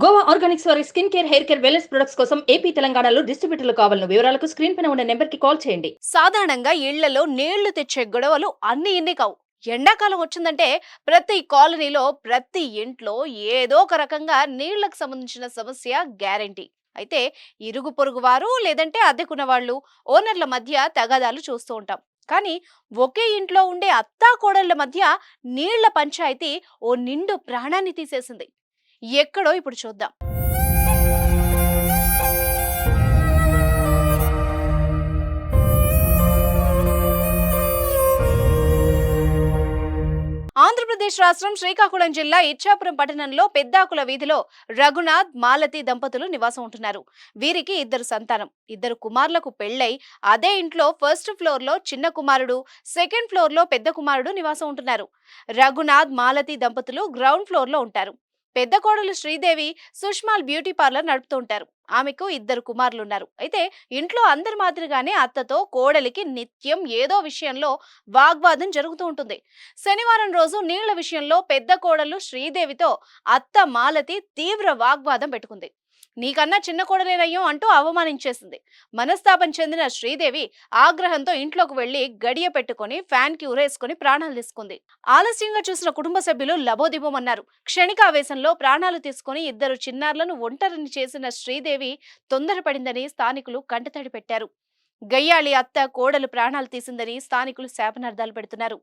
Goa Organics వారి skin care, hair care, wellness products కోసం AP, తెలంగాణలో డిస్ట్రిబ్యూటర్లు కావాలను వివరాలకు స్క్రీన్ పైన ఉన్న నెంబర్కి కాల్ చేయండి. సాధారణంగా ఇళ్లలో నీళ్లు తెచ్చే గొడవలు అన్ని ఇన్ని కావు. ఎండాకాలం వచ్చిందంటే ప్రతి కాలనీలో ప్రతి ఇంట్లో ఏదో ఒక రకంగా నీళ్లకు సంబంధించిన సమస్య గ్యారెంటీ. అయితే ఇరుగు పొరుగు వారు లేదంటే అద్దెకున్న వాళ్ళు ఓనర్ల మధ్య తగాదాలు చూస్తూ ఉంటాం. కానీ ఒకే ఇంట్లో ఉండే అత్తా కోడళ్ల మధ్య నీళ్ల పంచాయతీ ఓ నిండు ప్రాణాన్ని తీసేసింది. ఎక్కడో ఇప్పుడు చూద్దాం. ఆంధ్రప్రదేశ్ రాష్ట్రం శ్రీకాకుళం జిల్లా ఇచ్చాపురం పట్టణంలో పెద్దాకుల వీధిలో రఘునాథ్, మాలతి దంపతులు నివాసం ఉంటున్నారు. వీరికి ఇద్దరు సంతానం. ఇద్దరు కుమారులకు పెళ్లై అదే ఇంట్లో ఫస్ట్ ఫ్లోర్ లో చిన్న కుమారుడు, సెకండ్ ఫ్లోర్ లో పెద్ద కుమారుడు నివాసం ఉంటున్నారు. రఘునాథ్, మాలతి దంపతులు గ్రౌండ్ ఫ్లోర్ లో ఉంటారు. పెద్ద కోడలు శ్రీదేవి సుష్మాల్ బ్యూటీ పార్లర్ నడుపుతూ ఉంటారు. ఆమెకు ఇద్దరు కుమారులున్నారు. అయితే ఇంట్లో అందరి మాదిరిగానే అత్తతో కోడలికి నిత్యం ఏదో విషయంలో వాగ్వాదం జరుగుతూ ఉంటుంది. శనివారం రోజు నీళ్ల విషయంలో పెద్ద కోడలు శ్రీదేవితో అత్త మాలతి తీవ్ర వాగ్వాదం పెట్టుకుంది. నీకన్నా చిన్న కోడలేనయ్యో అంటూ అవమానించేసింది. మనస్తాపం చెందిన శ్రీదేవి ఆగ్రహంతో ఇంట్లోకి వెళ్లి గడియ పెట్టుకుని ఫ్యాన్ కి ఉరేసుకుని ప్రాణాలు తీసుకుంది. ఆలస్యంగా చూసిన కుటుంబ సభ్యులు లబోదిబోమన్నారు. క్షణికావేశంలో ప్రాణాలు తీసుకుని ఇద్దరు చిన్నారులను ఒంటరిని చేసిన శ్రీదేవి తొందరపడిందని స్థానికులు కంటతడి పెట్టారు. గయ్యాళి అత్త కోడలు ప్రాణాలు తీసిందని స్థానికులు శాపనార్థాలు పెడుతున్నారు.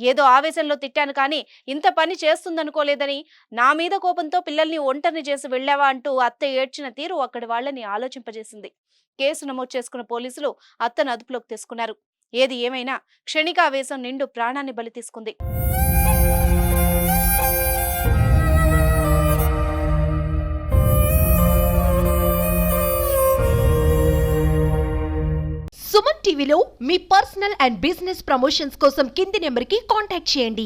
ఏదో ఆవేశంలో తిట్టాను కానీ ఇంత పని చేస్తుందనుకోలేదని, నా మీద కోపంతో పిల్లల్ని ఒంటరిని చేసి వెళ్లావా అంటూ అత్త ఏడ్చిన తీరు అక్కడి వాళ్లని ఆలోచింపజేసింది. కేసు నమోదు చేసుకున్న పోలీసులు అత్తను అదుపులోకి తీసుకున్నారు. ఏది ఏమైనా క్షణికావేశం నిండు ప్రాణాన్ని బలి తీసుకుంది. సుమన్ టీవీలో మీ పర్సనల్ అండ్ బిజినెస్ ప్రమోషన్స్ కోసం కింది నెంబర్కి కాంటాక్ట్ చేయండి.